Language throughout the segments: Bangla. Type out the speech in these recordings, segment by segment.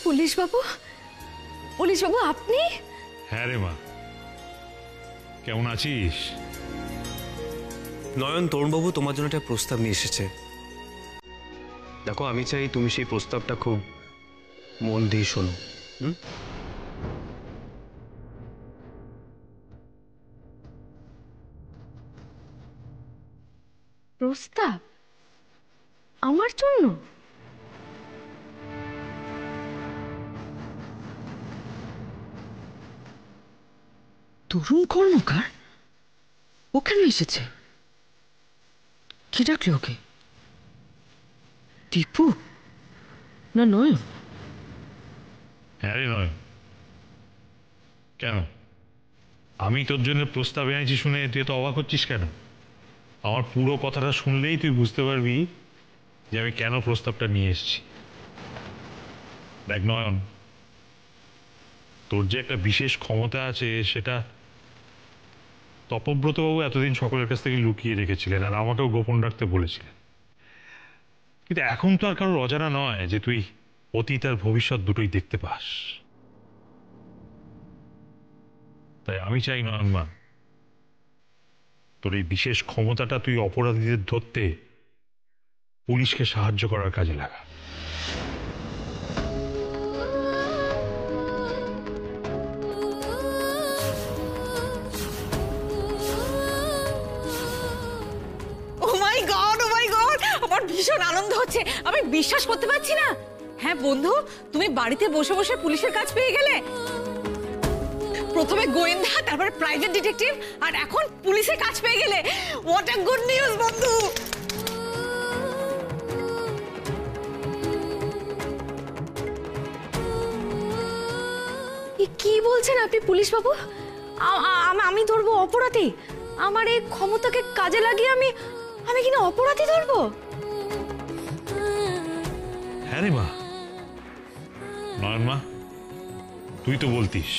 পুলিশ বাবু, পুলিশ বাবু আপনি? হ্যাঁ রে মা, কেমন আছিস? নয়ন, তরুণবাবু তোমার জন্য একটা প্রস্তাব নিয়ে এসেছে। দেখো, আমি চাই তুমি সেই প্রস্তাবটা খুব মন দিয়ে শোনো। প্রস্তাব আমার জন্য? তরুণ কর্মকার? ও কেন এসেছে? কি ডাকলে ওকে? দীপু না নয়ন? হ্যাঁ রে নয়, কেন? আমি তোর জন্য প্রস্তাব এনেছি শুনে তুই তো অবাক হচ্ছিস কেন? আমার পুরো কথাটা শুনলেই তুই বুঝতে পারবি যে আমি কেন প্রস্তাবটা নিয়ে এসেছি। দেখ নয়ন, তোর যে একটা বিশেষ ক্ষমতা আছে সেটা তপব্রতবাবু এতদিন সকলের কাছ থেকে লুকিয়ে রেখেছিলেন, আর আমাকেও গোপন রাখতে বলেছিলেন। কিন্তু এখন তো আর কারোর অজানা নয় যে তুই অতীত আর ভবিষ্যৎ দুটোই দেখতে পাস। তাই আমি চাই নয়ন মা, তোর এই বিশেষ ক্ষমতাটা তুই অপরাধীদের ধরতে পুলিশকে সাহায্য করার কাজে লাগা। ও মাই গড, ও মাই গড, আমার ভীষণ আনন্দ হচ্ছে, আমি বিশ্বাস করতে পারছি না। হ্যাঁ বন্ধু, তুমি বাড়িতে বসে বসে পুলিশের কাজ পেয়ে গেলে। প্রথমে গোয়েন্দা, তারপরে প্রাইভেট ডিটেকটিভ, আর এখন পুলিশের কাজ পেয়ে গেলে। হোয়াট আ গুড নিউজ বন্ধু। কি বলছেন আপনি পুলিশ বাবু? আমি ধরবো অপরাধী? আমার এই ক্ষমতাকে কাজে লাগিয়ে আমি আমি কিনা অপরাধী ধরবো? হ্যাঁ রে মা, নয়ন মা, তুই তো বলতিস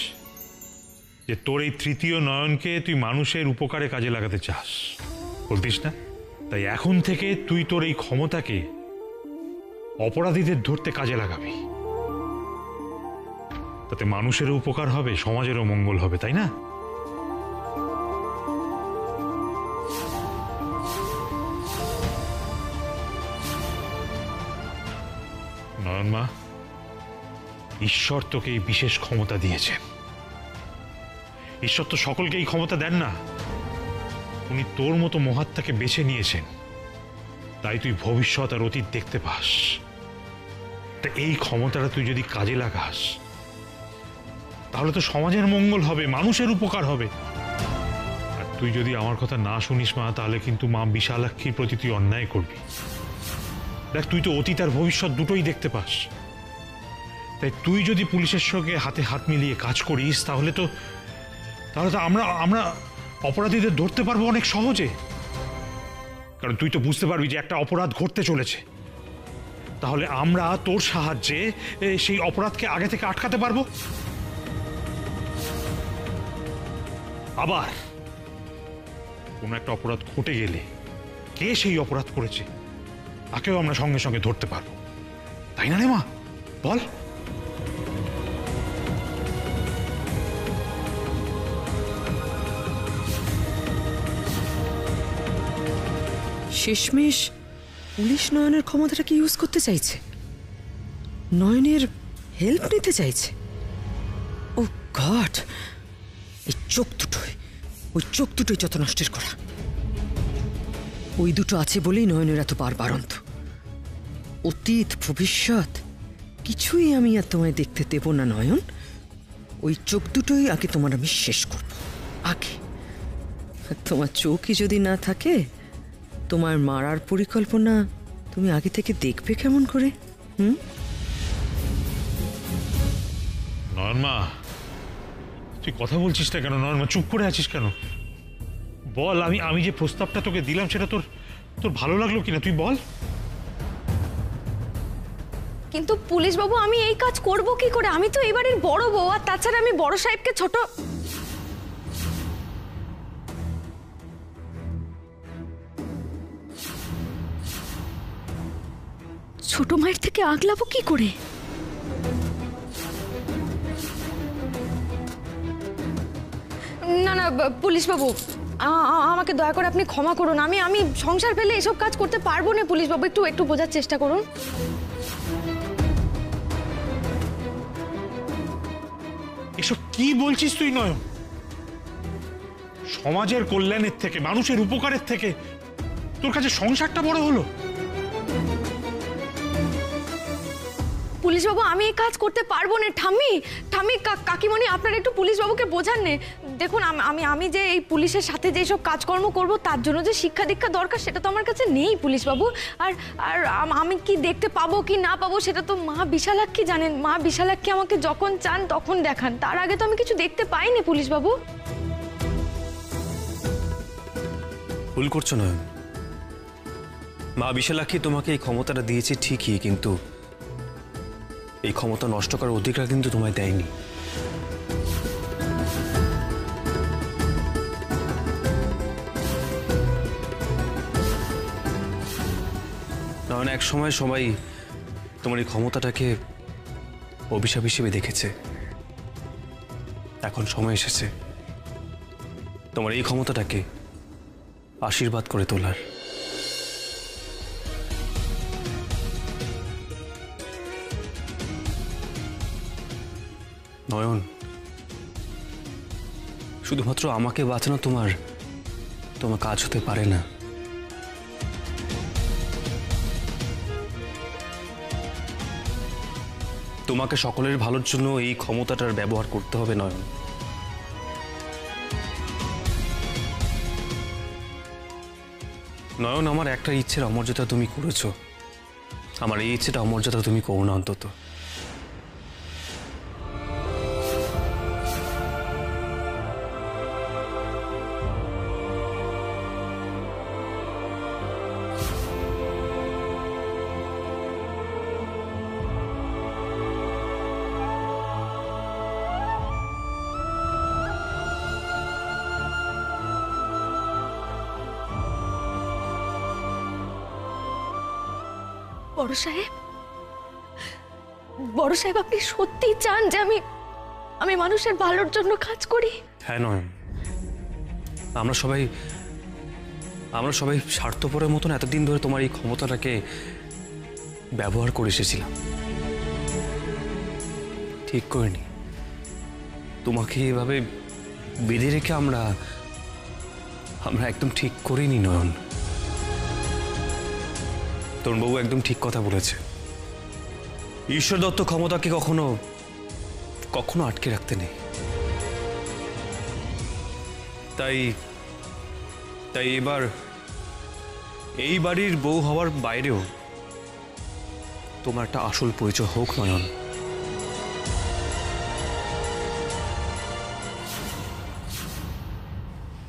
যে তোর এই তৃতীয় নয়নকে তুই মানুষের উপকারে কাজে লাগাতে চাস, বলতিস না? তাই এখন থেকে তুই তোর এই ক্ষমতাকে অপরাধীদের ধরতে কাজে লাগাবি। তাতে মানুষেরও উপকার হবে, সমাজেরও মঙ্গল হবে, তাই না? নয়ন মা, ঈশ্বর তোকে এই বিশেষ ক্ষমতা দিয়েছেন। ঈশ্বর তো সকলকে এই ক্ষমতা দেন না, উনি তোর মতো মহাত্মাকে বেছে নিয়েছেন, তাই তুই ভবিষ্যৎ আর অতীত দেখতে পাস। তা এই ক্ষমতাটা তুই যদি কাজে লাগাস তাহলে তো সমাজের মঙ্গল হবে, মানুষের উপকার হবে। আর তুই যদি আমার কথা না শুনিস মা, তাহলে কিন্তু মা বিশালাক্ষীর প্রতি তুই অন্যায় করবি। দেখ, তুই তো অতীত আর ভবিষ্যৎ দুটোই দেখতে পাস, তাই তুই যদি পুলিশের সঙ্গে হাতে হাত মিলিয়ে কাজ করিস তাহলে তো আমরা অপরাধীদের ধরতে পারবো অনেক সহজে। কারণ তুই তো বুঝতে পারবি যে একটা অপরাধ ঘটতে চলেছে, তাহলে আমরা তোর সাহায্যে সেই অপরাধকে আগে থেকে আটকাতে পারবো। আবার কোনো একটা অপরাধ ঘটে গেলে কে সেই অপরাধ করেছে তাকেও আমরা সঙ্গে সঙ্গে ধরতে পারবো, তাই না রে মা? বল। শেষমেশ পুলিশ নয়নের ক্ষমতাটাকে ইউজ করতে চাইছে, নয়নের হেল্প নিতে চাইছে। ও গড, ওই চোখ দুটোই যত নষ্টের করা। ওই দুটো আছে বলেই নয়নের এত বারবারন্ত। অতীত ভবিষ্যৎ কিছুই আমি আর তোমায় দেখতে দেব না নয়ন। ওই চোখ দুটোই আগে তোমার আমি শেষ করব। আগে তোমার চোখই যদি না থাকে, তোমার মারার পরিকল্পনা তুমি আগে থেকে দেখবে কেমন করে? নয়ন মা, তুই কথা বলছিস না কেন? নয়ন মা, চুপ করে আছিস কেন? বল, আমি যে প্রস্তাবটা তোকে দিলাম সেটা তোর ভালো লাগলো কিনা তুই বল। কিন্তু পুলিশ বাবু, আমি এই কাজ করব কি করে? আমি তো এবারের বড় বউ, আর তাছাড়া আমি বড় সাহেবকে ছোট মায়ের থেকে আগলাবো কি করে? না না পুলিশ বাবু, আমাকে দয়া করে আপনি ক্ষমা করুন। আমি সংসার ফেলে এসব কাজ করতে পারবো না পুলিশ বাবু, একটু বোঝার চেষ্টা করুন। এসব কি বলছিস তুই নয়ন? সমাজের কল্যাণের থেকে, মানুষের উপকারের থেকে তোর কাছে সংসারটা বড় হলো? পুলিশ বাবু, আমি এই কাজ করতে পারবো না। ঠাম্মি কাকিমণি, আপনারা একটু পুলিশ বাবুকে বোঝান না। দেখুন, আমি যে এই পুলিশের সাথে যে সব কাজকর্ম করব তার জন্য যে শিক্ষা দীক্ষা দরকার সেটা তো আমার কাছে নেই পুলিশ বাবু। আর আমি কি দেখতে পাবো কি না পাবো সেটা তো মা বিশালাক্ষী জানেন। মা বিশালাক্ষী আমাকে যখন চান তখন দেখান, তার আগে তো আমি কিছু দেখতে পাইনি পুলিশ বাবু। ভুল করছো নয়ন। মা বিশালাক্ষী তোমাকে এই ক্ষমতাটা দিয়েছে ঠিকই, কিন্তু এই ক্ষমতা নষ্ট করার অধিকার কিন্তু তোমায় দেয়নি। নয়ন, এক সময় সবাই তোমার এই ক্ষমতাটাকে অভিশাপ হিসেবে দেখেছে। এখন সময় এসেছে তোমার এই ক্ষমতাটাকে আশীর্বাদ করে তোলার। নয়ন, শুধুমাত্র আমাকে বাঁচানো তোমার কাজ হতে পারে না। তোমাকে সকলের ভালোর জন্য এই ক্ষমতাটার ব্যবহার করতে হবে নয়ন। নয়ন, আমার একটা ইচ্ছের অমর্যাদা তুমি করেছো, আমার এই ইচ্ছেটা অমর্যাদা তুমি করো না অন্তত। বড় সাহেব, আপনি সত্যি চান যে আমি মানুষের ভালোর জন্য কাজ করি? হ্যাঁ নয়ন, আমরা সবাই স্বার্থপরের মতন এতদিন ধরে তোমার এই ক্ষমতাটাকে ব্যবহার করে এসেছিলাম। ঠিক করিনি, তোমাকে এভাবে বেঁধে রেখে আমরা একদম ঠিক করিনি নয়ন। তরুণবাবু একদম ঠিক কথা বলেছে। ঈশ্বর দত্ত ক্ষমতাকে কখনো আটকে রাখতে নেই। তাই এবার এই বাড়ির বউ হওয়ার বাইরেও তোমার একটা আসল পরিচয় হোক নয়ন।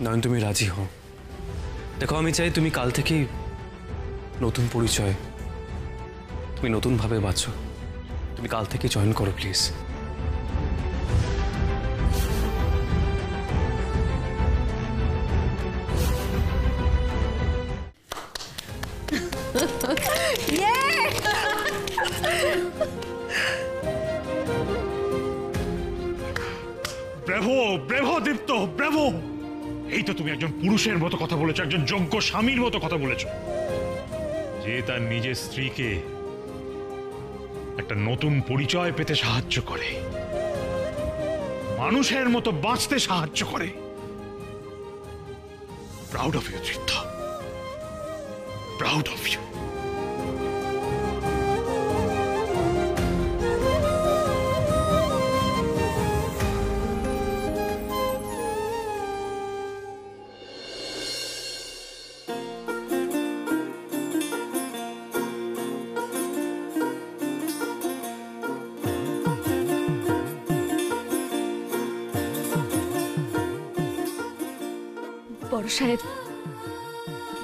নয়ন, তুমি রাজি হও? দেখো, আমি চাই তুমি কাল থেকেই নতুন পরিচয়, তুমি নতুনভাবে বাঁচো। তুমি কাল থেকে জয়েন করো please. Bravo, bravo Dipto, bravo! এই তো তুমি একজন পুরুষের মতো কথা বলেছো, একজন যোগ্য স্বামীর মতো কথা বলেছো, যে তার নিজের স্ত্রীকে একটা নতুন পরিচয় পেতে সাহায্য করে, মানুষের মতো বাঁচতে সাহায্য করে। Proud of you Dipto, proud of you.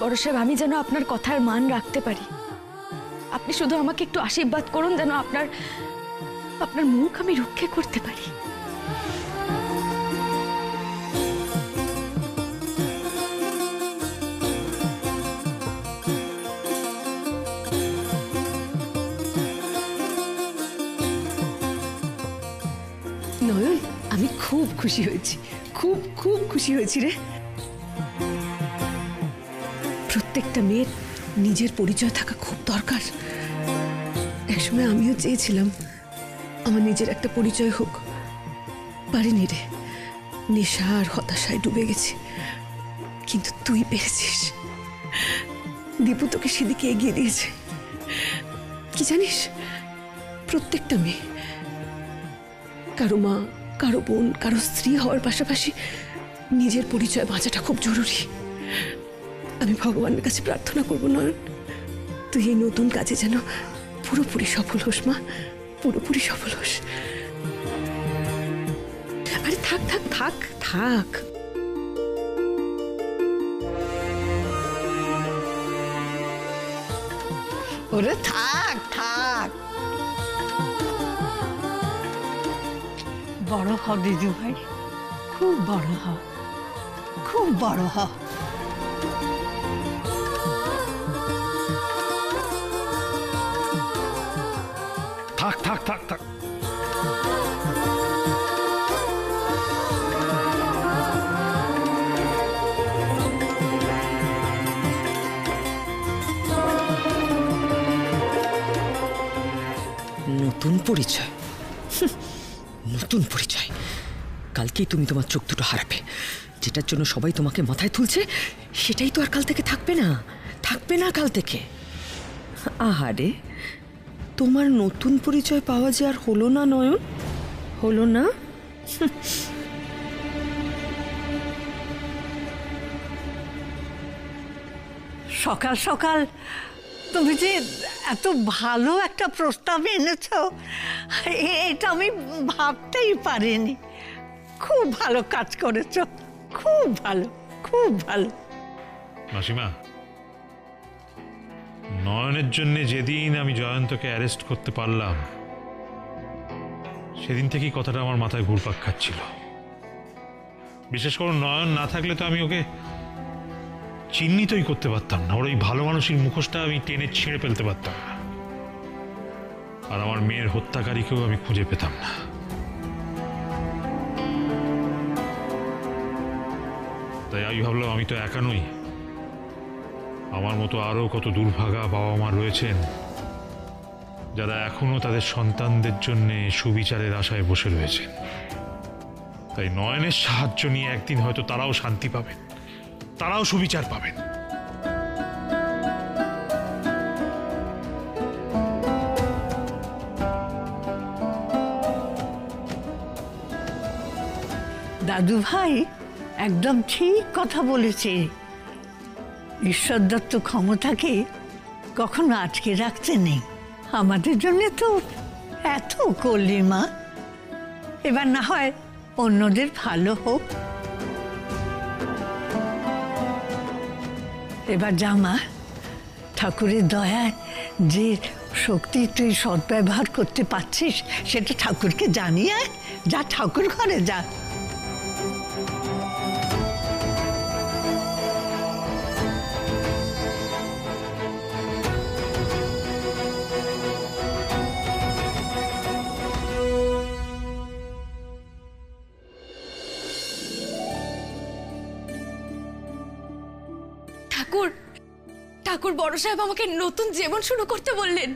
বড় সাহেব, আমি যেন আপনার কথার মান রাখতে পারি। আপনি শুধু আমাকে একটু আশীর্বাদ করুন যেন আপনার মুখ আমি রক্ষা করতে পারি। নয়ন, আমি খুব খুশি হয়েছি। খুব খুব খুশি হয়েছি রে। প্রত্যেকটা মেয়ের নিজের পরিচয় থাকা খুব দরকার। একসময় আমিও চেয়েছিলাম আমার নিজের একটা পরিচয় হোক, পারিনি রে। নেশা আর হতাশায় ডুবে গেছি, কিন্তু তুই পেরেছিস। দীপু তোকে সেদিকে এগিয়ে দিয়েছে। কি জানিস, প্রত্যেকটা মেয়ে কারো মা, কারো বোন, কারো স্ত্রী হওয়ার পাশাপাশি নিজের পরিচয় বাঁচাটা খুব জরুরি। আমি ভগবানের কাছে প্রার্থনা করব নয়ন, তুই এই নতুন কাজে যেন পুরোপুরি সফল হোস মা, পুরোপুরি সফল হোস। আরে থাক থাক থাক থাক, ওরে থাক থাক, বড় হ দিদি ভাই, খুব বড় হ, খুব বড় হ। থাক থাক থাক থাক। নতুন পরিচয়, নতুন পরিচয়। কালকেই তুমি তোমার চোখ দুটো হারাবে। যেটার জন্য সবাই তোমাকে মাথায় তুলছে সেটাই তো আর কাল থেকে থাকবে না, থাকবে না কাল থেকে। আহারে, তোমার নতুন পরিচয় পাওয়া যে আর হলো না নয়ন, হলো না। সকাল সকাল তুমি যে এত ভালো একটা প্রস্তাব এনেছ, এটা আমি ভাবতেই পারিনি। খুব ভালো কাজ করেছ, খুব ভালো, খুব ভালো। মাসিমা, নয়নের জন্য যেদিন আমি জয়ন্তকে অ্যারেস্ট করতে পারলাম সেদিন থেকেই কথাটা আমার মাথায় ঘুরপাক খাচ্ছিল। বিশেষ করে নয়ন না থাকলে তো আমি ওকে চিহ্নিতই করতে পারতাম না। ওর ওই ভালো মানুষের মুখোশটা আমি টেনে ছিঁড়ে ফেলতে পারতাম না, আর আমার মেয়ের হত্যাকারীকেও আমি খুঁজে পেতাম না। তাই আমি ভাবলাম আমি তো একা নই, আমার মতো আরো কত দুর্ভাগা বাবা মা রয়েছেন যারা এখনো তাদের সন্তানদের জন্য সুবিচারের আশায় বসে রয়েছেন। তাই নয়নের সাহায্য নিয়ে একদিন হয়তো তারাও শান্তি পাবেন, তারাও সুবিচার পাবেন। দাদু ভাই একদম ঠিক কথা বলেছে। ঈশ্বর দত্ত ক্ষমতাকে কখনো আটকে রাখতে নেই। আমাদের জন্য তো এত করলি মা, এবার না হয় অন্যদের ভালো হোক। এবার যা মা, ঠাকুরের দয়ায় যে শক্তি তুই সদ্ব্যবহার করতে পারছিস সেটা ঠাকুরকে জানিয়ে যা, ঠাকুর ঘরে যা। ঠাকুর, ঠাকুর বড় সাহেব আমাকে নতুন জীবন শুরু করতে বললেন।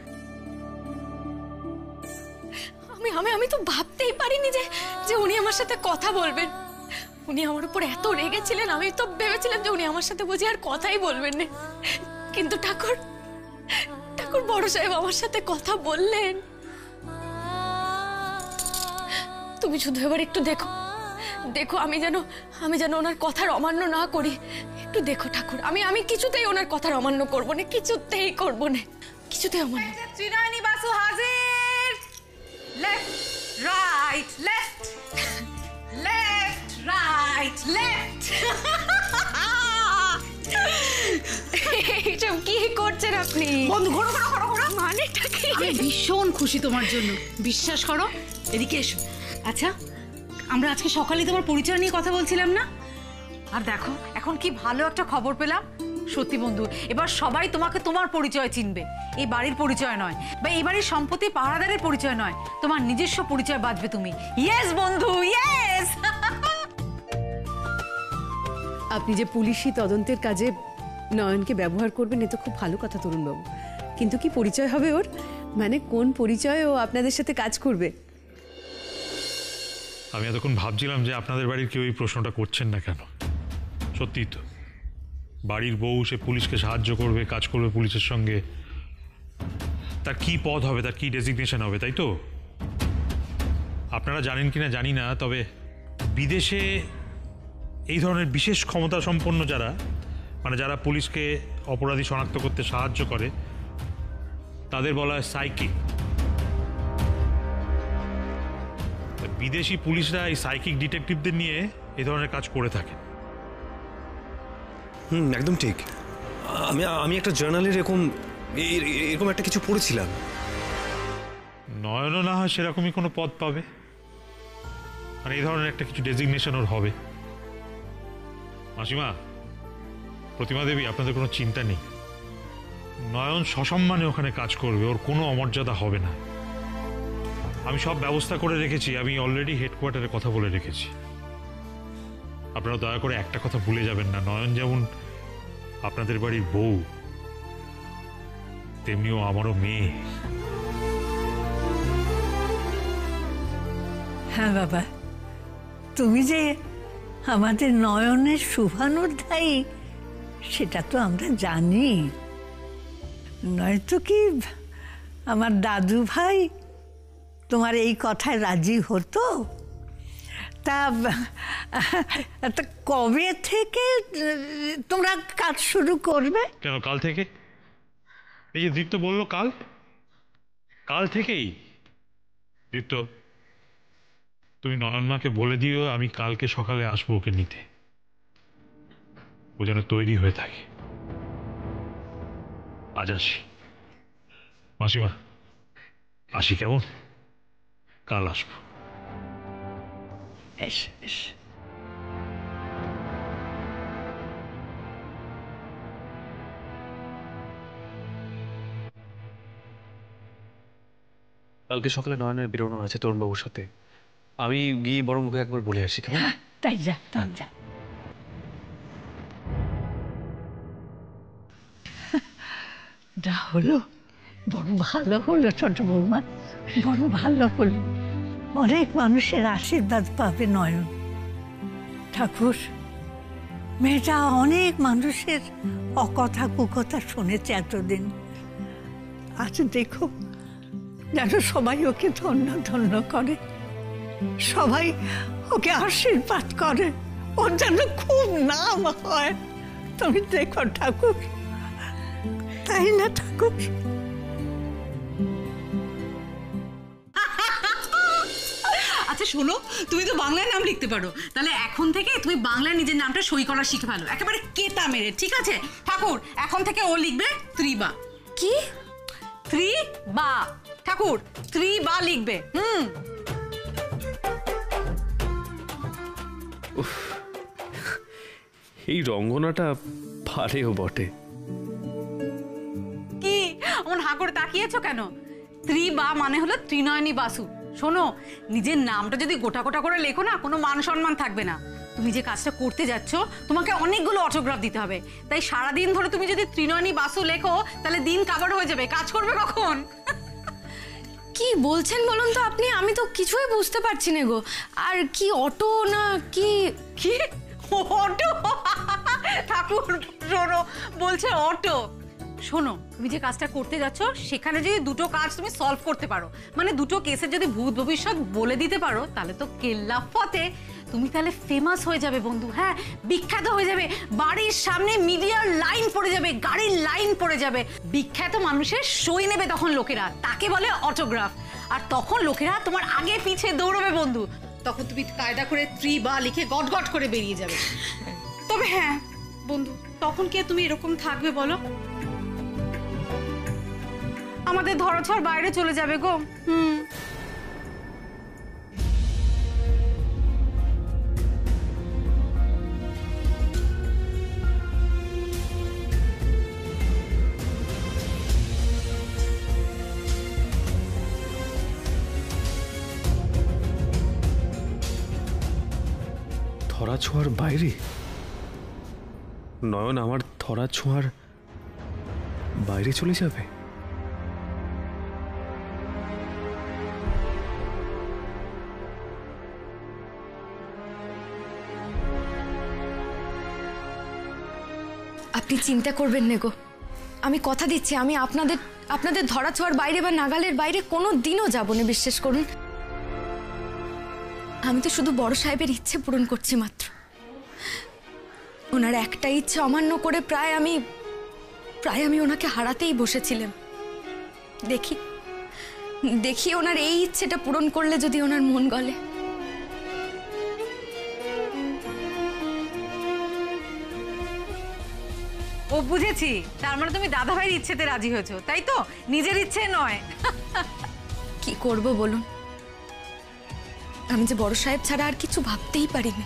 আমি তো ভাবতেই পারিনি যে উনি আমার সাথে কথা বলবেন। উনি আমার উপর এত রেগেছিলেন, আমি তো ভেবেছিলাম যে উনি আমার সাথে বুঝি আর কথাই বলবেন না। কিন্তু ঠাকুর, ঠাকুর বড় সাহেব আমার সাথে কথা বললেন। তুমি শুধু এবার একটু দেখো, দেখো আমি যেন ওনার কথার অমান্য না করি। একটু দেখো ঠাকুর, আমি কিছুতেই ওনার কথার অমান্য করবো না, কিছুতেই করবো না, কিছুতেই অমান্য। ত্রিনয়নী বাসু হাজির। Left right left, left right left. এইসব কি করছেন আপনি? বন্ধু ঘোরো ঘোরো ঘোরো ঘোরো। মানেটা কি? আমি ভীষণ খুশি তোমার জন্য, বিশ্বাস করো। এদিকে এসো। আচ্ছা, আমরা আজকে সকালে তোমার পরিচয় নিয়ে কথা বলছিলাম না? আর দেখো এখন কি ভালো একটা খবর পেলাম। সত্যি বন্ধু, এবার সবাই তোমাকে তোমার পরিচয় চিনবে, এই বাড়ির পরিচয় নয়, বা এই বাড়ির সম্পত্তি পাহারাদারের পরিচয় নয়, তোমার নিজস্ব পরিচয় বাঁচবে তুমি। ইয়েস বন্ধু, ইয়েস। আপনি যে পুলিশি তদন্তের কাজে নয়নকে ব্যবহার করবেন এ তো খুব ভালো কথা তরুণবাবু, কিন্তু কি পরিচয় হবে ওর? মানে কোন পরিচয়ে ও আপনাদের সাথে কাজ করবে? আমি এতক্ষণ ভাবছিলাম যে আপনাদের বাড়ির কেউ এই প্রশ্নটা করছেন না কেন। সত্যিই তো, বাড়ির বউ সে পুলিশকে সাহায্য করবে, কাজ করবে পুলিশের সঙ্গে, তার কি পদ হবে, তার কি ডেজিগনেশন হবে, তাই তো? আপনারা জানেন কিনা জানি না, তবে বিদেশে এই ধরনের বিশেষ ক্ষমতা সম্পন্ন যারা, মানে যারা পুলিশকে অপরাধী শনাক্ত করতে সাহায্য করে, তাদের বলা হয় সাইকিক। বিদেশি পুলিশরা এই সাইকিক ডিটেকটিভদের নিয়ে এই ধরনের কাজ করে থাকে। একদম ঠিক। আমি একটা জার্নালে এরকম একটা কিছু পড়েছিলাম। নয়নও না হয় সেরকমই কোনো পদ পাবে, মানে এই ধরনের একটা কিছু ডেজিগনেশন ওর হবে। মাসিমা, প্রতিমা দেবী, আপনাদের কোনো চিন্তা নেই, নয়ন সসম্মানে ওখানে কাজ করবে, ওর কোনো অমর্যাদা হবে না। আমি সব ব্যবস্থা করে রেখেছি, আমি অলরেডি হেডকোয়ার্টারে কথা বলে রেখেছি। আপনারা দয়া করে একটা কথা ভুলে যাবেন না, নয়ন যেমন আপনাদের বাড়ির বউ, তেমনিও আমারও মেয়ে। হ্যাঁ বাবা, তুমি যে আমাদের নয়নের শুভানুধ্যায়ী সেটা তো আমরা জানি, নয়তো কি আমার দাদু ভাই তোমার এই কথায় রাজি হতো? তা কবে থেকে তোমরা কাজ শুরু করবে? কেন কাল থেকে? এই যে দীপ্ত বললো কাল থেকেই। দীপ্ত, তুমি নয়নমাকে বলে দিও আমি কালকে সকালে আসবো ওকে নিতে, ও যেন তৈরি হয়ে থাকে। আজ আসি মাসিমা, আসি কেমন? কাল আসবো। বেশ বেশ। কালকে সকালে নয়নের বেরোনো আছে তরুণবাবুর সাথে, আমি গিয়ে বরং মুখে একবার বলে আসি কেমন? তাই যা, তাই যা। যা হলো বড় ভালো হলো ছোট বৌমা, বড় ভালো হলো। অনেক মানুষের আশীর্বাদ পাবে নয়ন। ঠাকুর, মেয়েটা অনেক মানুষের অকথা কুকথা শুনেছে এতদিন, আজ দেখো যেন সবাই ওকে ধন্য ধন্য করে, সবাই ওকে আশীর্বাদ করে, ওর যেন খুব নাম হয়। তুমি দেখো ঠাকুর, তাই না ঠাকুর? আচ্ছা শোনো, তুমি তো বাংলায় নাম লিখতে পারো, তাহলে এখন থেকে তুমি বাংলায় নিজের নামটা সই করা শিখে ফেলো, একেবারে কেতা মেরে। ঠিক আছে ঠাকুর, এখন থেকে ও লিখবে ত্রিবা। কি? ত্রিবা ঠাকুর, ত্রিবা লিখবে। এই রঙ্গনাটা পারেও বটে। কি আমার হা করে তাকিয়েছো কেন? ত্রিবা মানে হলো ত্রিনয়নী বাসু। শোনো, নিজের নামটা যদি গোটা গোটা করে লেখো না, কোনো মান সম্মান থাকবে না। তুমি যে কাজটা করতে যাচ্ছ, তোমাকে অনেকগুলো অটোগ্রাফ দিতে হবে, তাই সারাদিন ধরে তুমি যদি ত্রিনয়নী বাসু লেখো তাহলে দিন কাভার হয়ে যাবে, কাজ করবে কখন? কি বলছেন বলুন তো আপনি? আমি তো কিছুই বুঝতে পারছি না গো। আর কি অটো না কি? কি অটো? ঠাকুর শোনো, বলছে অটো। শোনো, তুমি যে কাজটা করতে যাচ্ছ সেখানে যদি দুটো কাজ তুমি সলভ করতে পারো, মানে দুটো কেসের যদি ভূত ভবিষ্যৎ বলে দিতে পারো, তাহলে তো কেল্লা ফতে। তুমি তাহলে ফেমাস হয়ে যাবে বন্ধু, হ্যাঁ, বিখ্যাত হয়ে যাবে। বাড়ির সামনে মিডিয়ার লাইন পড়ে যাবে, গাড়ির লাইন পড়ে যাবে। বিখ্যাত মানুষের সই নেবে তখন লোকেরা, তাকে বলে অটোগ্রাফ। আর তখন লোকেরা তোমার আগে পিছে দৌড়বে বন্ধু। তখন তুমি কায়দা করে ত্রিবা লিখে গট গট করে বেরিয়ে যাবে। তবে হ্যাঁ বন্ধু, তখন কি তুমি এরকম থাকবে বলো? আমাদের ধরাছোঁয়ার বাইরে চলে যাবে গো। ধরা ছোঁয়ার বাইরে? নয়ন আমার ধরা ছোঁয়ার বাইরে চলে যাবে? আপনি চিন্তা করবেন না গো, আমি কথা দিচ্ছি আমি আপনাদের ধরা ছোঁয়ার বাইরে বা নাগালের বাইরে কোনো দিনও যাবো না, বিশ্বাস করুন। আমি তো শুধু বড় সাহেবের ইচ্ছে পূরণ করছি মাত্র। ওনার একটা ইচ্ছে অমান্য করে প্রায় আমি ওনাকে হারাতেই বসেছিলাম। দেখি ওনার এই ইচ্ছেটা পূরণ করলে যদি ওনার মন গলে। ও বুঝেছি, তার মানে তুমি দাদা ভাইয়ের ইচ্ছেতে রাজি হয়েছো, তাই তো? নিজের ইচ্ছে নয়। কি করব বলুন, আমি যে বড় সাহেব ছাড়া আর কিছু ভাবতেই পারিনি।